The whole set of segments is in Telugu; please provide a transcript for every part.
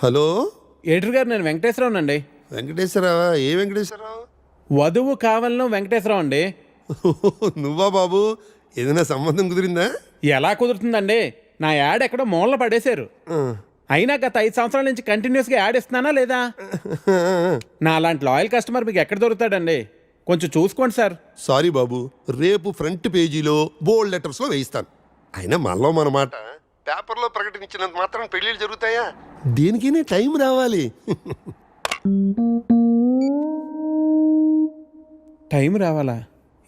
హలో ఎడిటర్ గారు, నేను వెంకటేశ్వరరావు అండి. వెంకటేశ్వరరావా? ఏ వెంకటేశ్వరరావు? వధువు కావాలను వెంకటేశ్వరరావు అండి. నువ్వా బాబు? ఏదైనా సంబంధం కుదిరిందా? ఎలా కుదురుతుందండి? నా యాడ్ ఎక్కడో మూలన పడేశారు. అయినా గత 5 సంవత్సరాల నుంచి కంటిన్యూస్గా యాడ్ ఇస్తున్నానా లేదా? నా అలాంటి లాయల్ కస్టమర్ మీకు ఎక్కడ దొరుకుతాడండి? కొంచెం చూసుకోండి సార్. సారీ బాబు, రేపు ఫ్రంట్ పేజీలో బోల్డ్ లెటర్స్లో వేయిస్తాను. అయినా మనలో మన మాట పేపర్లో ప్రకటించినంత మాత్రం పెళ్ళిళ్ళు జరుగుతాయా? దేనికైనా టైం రావాలి. టైం రావాలా?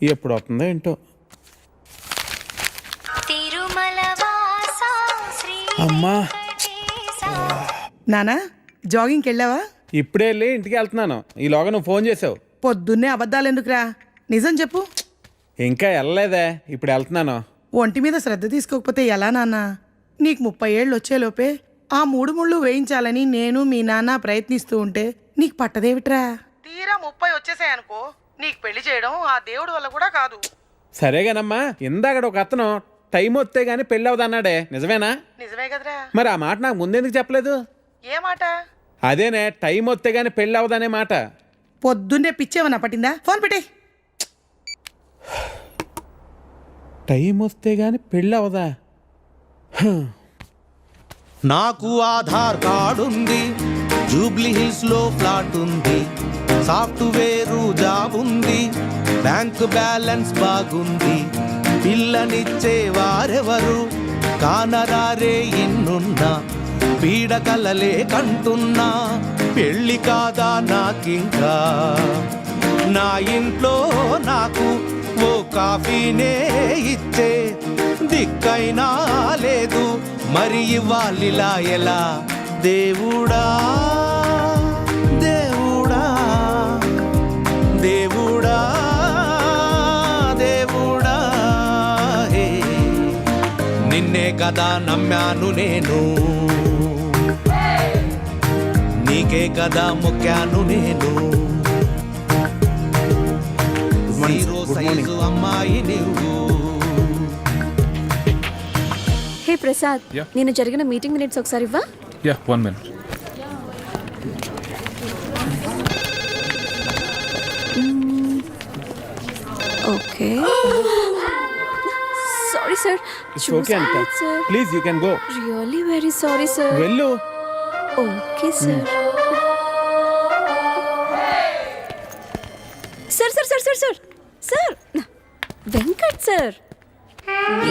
ఎప్పుడు వస్తుందో ఏంటో. అమ్మా నానా, జాగింగ్కి వెళ్ళావా? ఇప్పుడే వెళ్ళి ఇంటికి వెళ్తున్నాను. ఈలోగా నువ్వు ఫోన్ చేసావు. పొద్దున్నే అబద్ధాలు ఎందుకురా, నిజం చెప్పు. ఇంకా వెళ్ళలేదే, ఇప్పుడు వెళ్తున్నాను. ఒంటి మీద శ్రద్ధ తీసుకోకపోతే ఎలా నాన్న? నీకు 30 ఏళ్ళు వచ్చేలోపే ఆ 3 ముళ్ళు వేయించాలని నేను మీ నాన్న ప్రయత్నిస్తూ ఉంటే నీకు పట్టదేవిట్రా? తీరా 30 వచ్చేసాయనుకో, నీకు పెళ్లి చేయడం ఆ దేవుడి వల్ల కూడా కాదు. సరేగానమ్మా, ఇందాక ఒక అతను టైం వస్తే గానీ పెళ్ళి అవదన్నాడే, నిజమేనా? నిజమే కదరా. మరి ఆ మాట నాకు ముందెందుకు చెప్పలేదు? ఏ మాట? అదేనే, టైం వస్తే గానీ పెళ్ళి అవదనే మాట. పొద్దున్నే పిచ్చేమన్నా పట్టిందా? ఫోన్ పెట్టే. టైం వస్తే గానీ పెళ్ళి అవదా? నాకు ఆధార్ కార్డు ఉంది, జూబ్లీ హిల్స్ లో ఫ్లాట్ ఉంది, సాఫ్ట్వేర్ జాబ్ ఉంది, బ్యాంక్ బ్యాలెన్స్ బాగుంది, పిల్లనిచ్చే వారెవరు కానరారే ఎన్నున్నా, పీడకలలే కంటున్నా, పెళ్ళి కాదా నాకింకా, నా ఇంట్లో నాకు ఓ కాఫీనే ఇచ్చే దిక్కైనా లేదు, మరి ఇవ్వాలిలా ఎలా? దేవుడా దేవుడా దేవుడా దేవుడా, హే నిన్నే కదా నమ్మాను నేను, నీకే కదా మొక్కాను నేను, సైజు అమ్మాయి నువ్వు. హే ప్రసాద్, నేను జరిగిన మీటింగ్ మినిట్స్ ఒకసారి ఇవ్వా? Yeah, 1 minute. Okay. Sorry sir. It's okay, Anita. Please, you can go. Really very sorry sir. వెళ్ళు. Okay sir. Sir sir sir sir sir sir Venkat sir,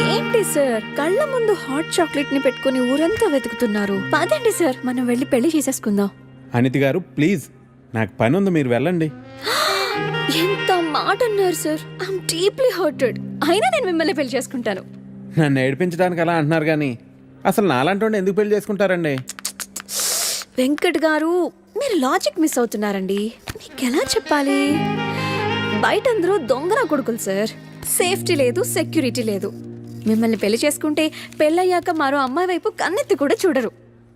ఏంటి సార్ కళ్ళ ముందు హాట్ చాక్లెట్ ని పెట్టుకుని ఊరంతా వెతుకుతున్నారు? పదండి సార్, మనం వెళ్ళి పెళ్లి చేసేసుకుందాం. అనిత గారు ప్లీజ్, నాకు పని ఉంది, మీరు వెళ్ళండి. ఎంత మాట అన్నారు సార్. I'm deeply hurted. అయినా నేను మిమ్మల్ని పెళ్లి చేసుకుంటాను. నన్ను ఏడిపించడానికి అలా అంటున్నారు కానీ అసలు నాలాంటి ఎందుకు పెళ్లి చేసుకుంటారండి? వెంకట్ గారు, మీరు లాజిక్ మిస్ అవుతున్నారండి. నీకెలా చెప్పాలి? బయట అందరూ దొంగన కొడుకులు సార్. సేఫ్టీ లేదు, సెక్యూరిటీ లేదు. మిమ్మల్ని పెళ్లి చేసుకుంటే పెళ్ళయ్యాక మరో అమ్మాయి వైపు కన్నెత్తి కూడా చూడరు.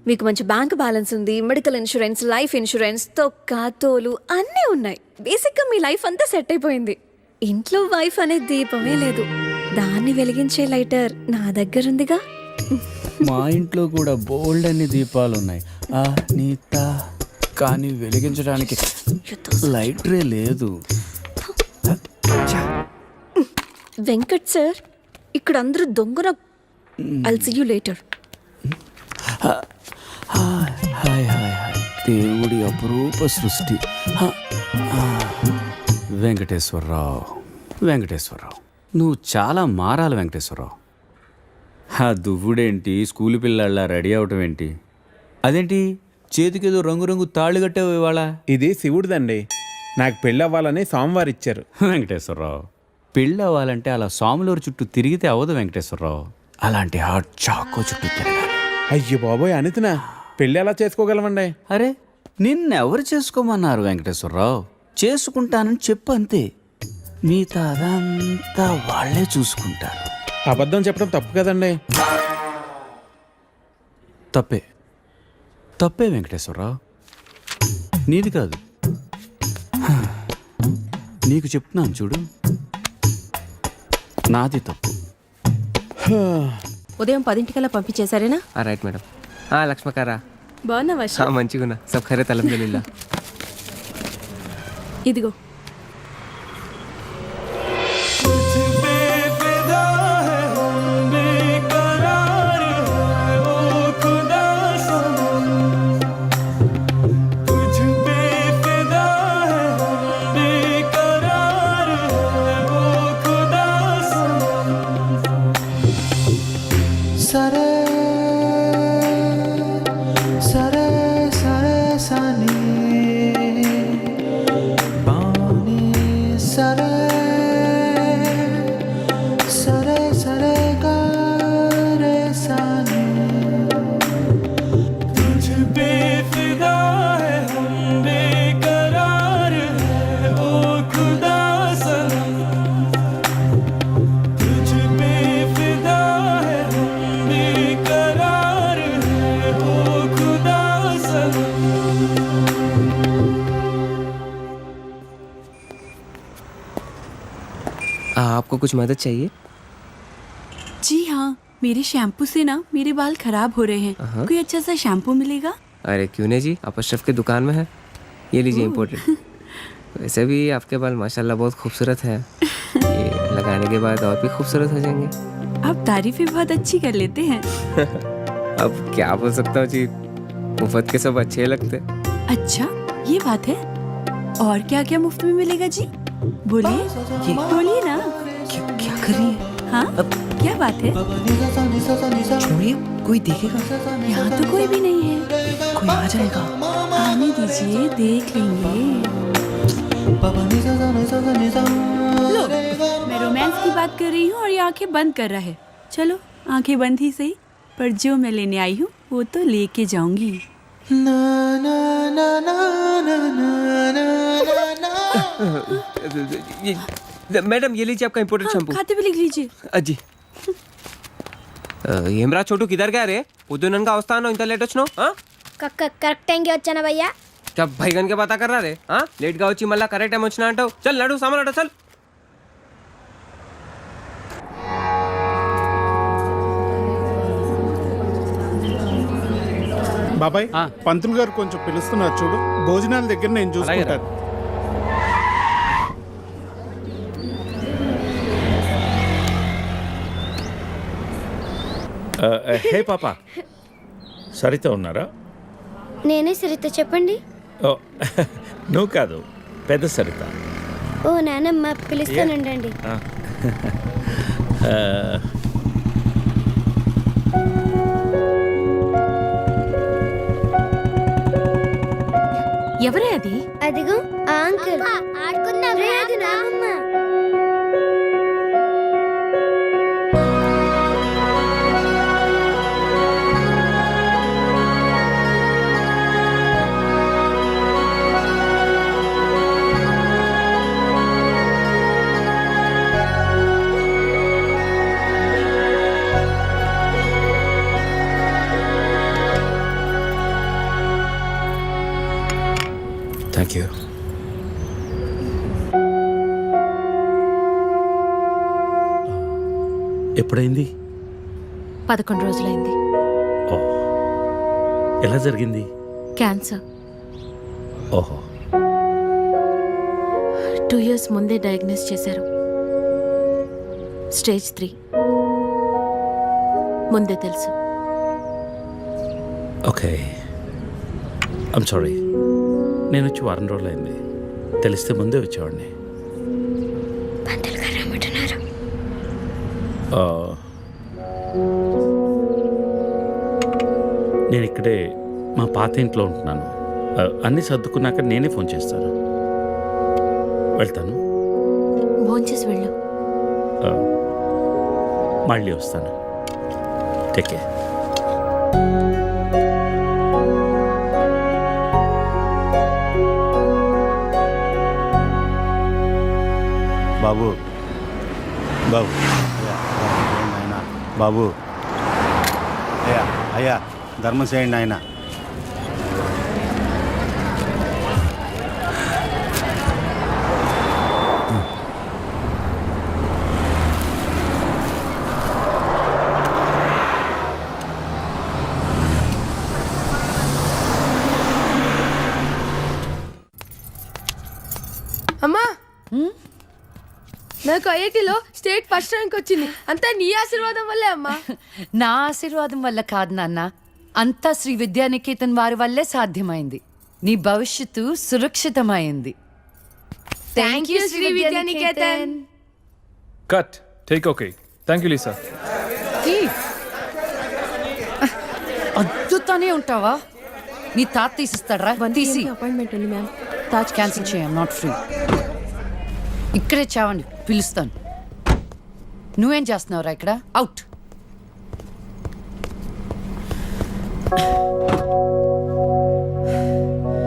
మీకు మంచి బ్యాంక్ బ్యాలెన్స్ ఉంది, మెడికల్ ఇన్సూరెన్స్, లైఫ్ ఇన్సూరెన్స్, తొక్క తోలు అన్నీ ఉన్నాయి. బేసిక్గా మీ లైఫ్ అంతా సెట్ అయిపోయింది. ఇంట్లో వైఫ్ అనే దీపమే లేదు, దాన్ని వెలిగించే లైటర్ నా దగ్గర ఉందిగా. మా ఇంట్లో కూడా బోల్డ్ అన్ని దీపాలున్నాయి నీత, కానీ వెలిగించడానికి లైటరే లేదు. వెంకట్ సార్, ఇక్కడ అందరూ దొంగన. I'll see you later. Hi hi hi, దేవుడి అపురూప సృష్టి. వెంకటేశ్వరరావు, వెంకటేశ్వరరావు, నువ్వు చాలా మారాలి వెంకటేశ్వరరావు. ఆ దువ్వుడేంటి, స్కూల్ పిల్లల్లా రెడీ అవటం ఏంటి? అదేంటి చేతికేదో రంగురంగు తాళ్ళు కట్టావు ఇవాళ? ఇది శివుడిదండి, నాకు పెళ్ళి అవ్వాలని స్వామివారు ఇచ్చారు. వెంకటేశ్వరరావు, పెళ్ళి అవ్వాలంటే అలా స్వాములూరు చుట్టూ తిరిగితే అవ్వదు వెంకటేశ్వరరావు, అలాంటి హాట్ చాకో చుట్టూ తిరగాలి. అయ్యో బాబోయ్, అనితనా పెళ్ళి ఎలా చేసుకోగలమండి? అరే, నిన్నెవరు చేసుకోమన్నారు వెంకటేశ్వరరావు? చేసుకుంటానని చెప్పు అంతే, మిగతా అదంతా వాళ్లే చూసుకుంటారు. అబద్ధం చెప్పడం తప్పు కదండి. తప్పే, తప్పే వెంకటేశ్వరరావు, నీది కాదు, నీకు చెప్తున్నాను చూడు, నాది తప్పు. ఉదయం 10 గంటలకల్లా పంపించేశారేనా? Right madam. లక్ష్మకారా బాగున్నావా మంచిగున్నా సబ్ ఖైరత్ అల్హమ్దులిల్లా. ఇదిగో आपको कुछ मदद चाहिए? जी हाँ, मेरे शैम्पू से ना मेरे बाल खराब हो रहे हैं। कोई अच्छा सा शैम्पू मिलेगा? अरे क्यों नहीं जी, आप अशरफ की दुकान में है, ये लीजिए इम्पोर्टेड। वैसे भी आपके बाल माशाल्लाह बहुत खूबसूरत है, ये लगाने के बाद और भी खूबसूरत हो जाएंगे। आप तारीफें बहुत अच्छी कर लेते हैं। अब क्या बोल सकता हूँ जी, मुफ्त के सब अच्छे लगते। अच्छा, ये बात है। और क्या क्या मुफ्त में मिलेगा जी? बोलिए बोलिए ना। क्या कर रही है? हाँ, क्या बात है? छोड़िए, कोई देखेगा। यहाँ तो कोई भी नहीं है। कोई आ जाएगा। आने दीजिए, देख लेंगे। लो, मैं रोमांस की बात कर रही हूँ और ये आंखें बंद कर रहा है। चलो, आंखें बंद ही सही, पर जो मैं लेने आई हूँ वो तो लेके जाऊंगी। मैडम ये लीजिए आपका इम्पोर्टेड शैम्पू। खाते भी लिख लीजिए। అజ్జి ఏమ్రా చోటు కిదర్ గా రే పొద్దుననగా వస్తాను ఇంత లేట్ వచ్చినావు కరెక్ట్ టైంకి వచ్చానా భయ్యా क्या भैगन के बात कर रहा रे लेट గా వచ్చి మళ్ళా కరెక్ట్ టైం వచ్చినా అంటావు చల్ నడు సామాన్ అట చల్ బాబాయ్ పంతులు గారు కొంచెం పిలుస్తున్నారు చూడు, భోజనాల దగ్గర నేను చూసుకుంటాను. హే పాప, సరిత ఉన్నారా? నేనే సరిత, చెప్పండి. ఓ నువ్వు కాదు, పెద్ద సరిత. ఓ నానమ్మ, పిలుస్తానండి. ఎవరే అది? అదిగో ఆ అంకుల్. ఆడుకుందాం. లేదు నానమ్మ. Thank you. ఎప్పుడైంది? 11 రోజులైంది. ఓ, ఎలా జరిగింది? క్యాన్సర్. ఓహో. 2 years ముందే డయాగ్నోస్ చేశారు. స్టేజ్ 3. ముందే తెలుసు. Okay, I'm sorry. నేను వచ్చి వారం రోజులైంది, తెలిస్తే ముందే వచ్చేవాడిని. పంతులు గారు రమ్మంటున్నారు. నేను ఇక్కడే మా పాత ఇంట్లో ఉంటున్నాను. అన్నీ సర్దుకున్నాక నేనే ఫోన్ చేస్తాను. వెళ్తాను. భోంచేసి వెళ్ళు. మళ్ళీ వస్తాను. Take care. బాబు బాబు ఆయన బాబు అయ్యా అయ్యా ధర్మం చేయండి ఆయన. నాకు ఐఐటిలో స్టేట్ ఫస్ట్ ర్యాంక్ వచ్చింది అంతా నీ ఆశీర్వాదం వల్లే అమ్మా. నా ఆశీర్వాదం వల్ల కాదు నాన్న, అంతా శ్రీ విద్యానికేతన్ వారి వల్లే సాధ్యమైంది. నీ భవిష్యత్తు సురక్షితమైంది. Thank you Shri Vidyanikethan. Cut take okay. Thank you Lisa. అద్దుతానే ఉంటావా? నీ తాత తీసిస్తాడ్రా, తీసి. అపాయింట్మెంట్ ఉంది మ్యామ్. తాజ్ క్యాన్సిల్ చేయం, నాట్ ఫ్రీ. ఇక్కడే చావండి, పిలుస్తాను. నువ్వేం చేస్తున్నావురా ఇక్కడ? అవుట్.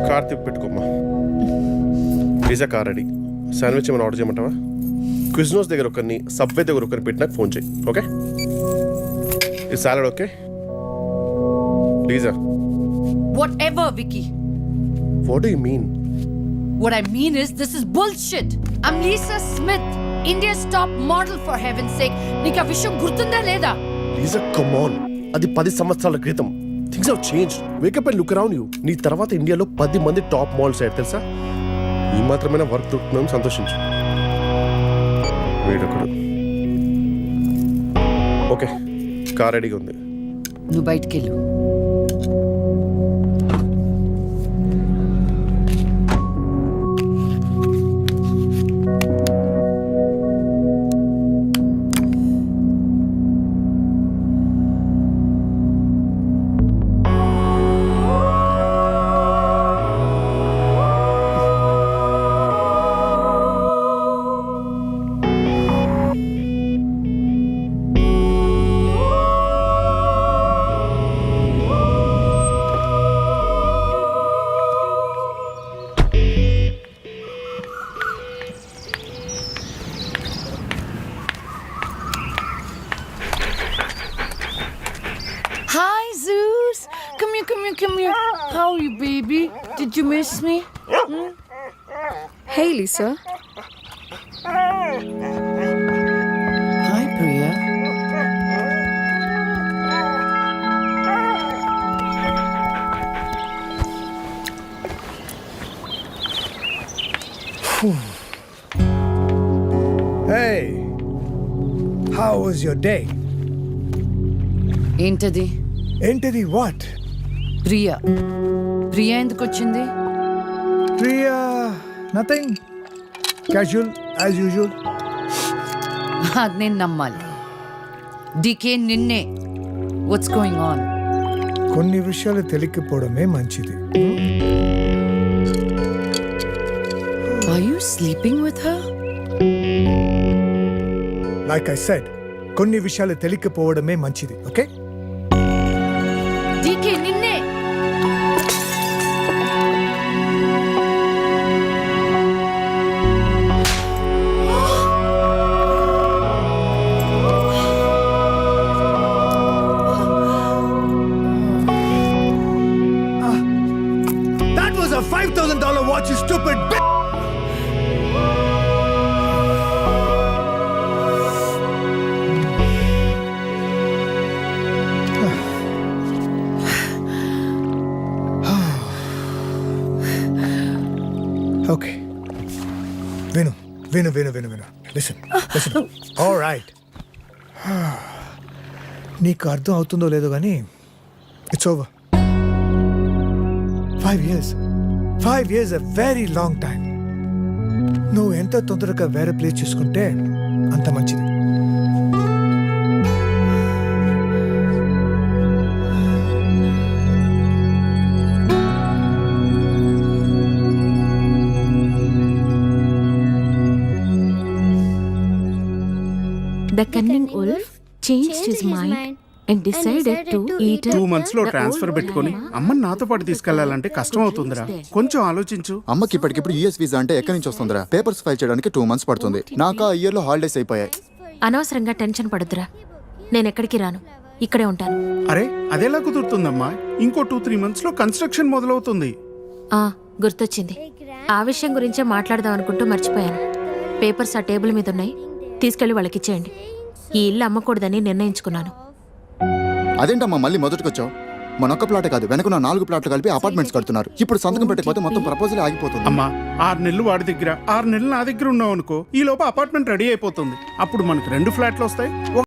కార్ తిప్పి పెట్టుకోమ్మా. Pizza car ready. శాండ్విచ్ ఏమైనా ఆర్డర్ చేయమంటావా? క్విజ్నోస్ దగ్గర ఒకరిని, సబ్వే దగ్గర ఒకరిని పెట్టి నాకు ఫోన్ చేయి. ఓకే? ఈ salad okay? లీజా, Whatever, Vicky. What do you mean? What I mean is, this is bullshit. I'm Lisa Smith, India's top model, for heaven's sake. నీకు ఆ విషయం గుర్తుందా లేదా? లీజా కమ్ ఆన్, అది 10 సంవత్సరాల క్రితం. Things have changed. Wake up and look around you. నీ తర్వాత ఇండియాలో 10 మంది టాప్ మోడల్స్ అయ్యారు తెలుసా? ఈ మాత్రమైనా వర్క్ దొరుకుతుందని సంతోషించు. వీడొకడు. ఓకే, కార్ రెడీగా ఉంది. నువ్వు బయటికెళ్ళు. Hi, Zeus. Come here, come here, come here. How are you, baby? Did you miss me? Hey, Lisa. Hi, Priya. Hey, how was your day? ఏంటది? ఏంటిది? వాట్? ప్రియా. ప్రియా ఎందుకు వచ్చింది? Priya nothing, casual as usual. అది నేను నమ్మాలి. డికే నిన్నే. What's going on? కొన్ని విషయాలు తెలియకపోవడమే మంచిది. Are you sleeping with her? Like I said, కొన్ని విషయాలు తెలియకపోవడమే మంచిది. ఓకే? డికే నిన్నే. That was a $5,000 watch, you stupid bitch! Okay. Vinu. Listen. All right. నీకు అర్థం అవుతుందో లేదో కానీ it's over. 5 years. 5 years a very long time. నువ్వు ఎంత తొందరగా వేరే ప్లేస్ చూసుకుంటే అంత మంచిది. The cunning wolf changed his mind and decided to eat 2 months లో ట్రాన్స్ఫర్ పెట్టుకొని అమ్మని నాతో పాటు తీసుకెళ్లాలంటే కష్టం అవుతుందిరా. కొంచెం ఆలోచించు. అమ్మకి ఇప్పటికిప్పుడు యూఎస్ వీసా అంటే ఎక్కడి నుంచి వస్తుందిరా? పేపర్స్ ఫైల్ చేయడానికి 2 months పడుతుంది. నాకు ఆ ఇయర్ లో హాలిడేస్ అయిపోయాయి. అనవసరంగా టెన్షన్ పడొద్దురా. నేను ఎక్కడికి రాను, ఇక్కడే ఉంటాను. అరే అదెలా కుదురుతుందమ్మా? ఇంకో 2-3 months లో కన్స్ట్రక్షన్ మొదలవుతుంది. గుర్తొచ్చింది. ఆ విషయం గురించే మాట్లాడదాం అనుకుంటూ మర్చిపోయాను. పేపర్స్ ఆ టేబుల్ మీద ఉన్నాయి, తీసుకెళ్లి వాళ్ళకి ఇచ్చేయండి. ఈ ఇల్లు అమ్మకూడదని నిర్ణయించుకున్నాను. అదేంటమ్మా మళ్ళీ మొదటికొచ్చావు? మనొక్క ప్లాట్ కాదు, వెనక 4 ప్లాట్లు కలిపి అపార్ట్మెంట్స్ కడుతున్నారు. ఇప్పుడు సంతకం పెట్టకపోతే మొత్తం ప్రపోజల్ ఆగిపోతుంది. అమ్మా 6 నెలలు వాడి దగ్గర 6 నెలలు నా దగ్గర ఉన్నావు అనుకో, ఈ లోపు అపార్ట్మెంట్ రెడీ అయిపోతుంది. అప్పుడు మనకు 2 ఫ్లాట్లు వస్తాయి.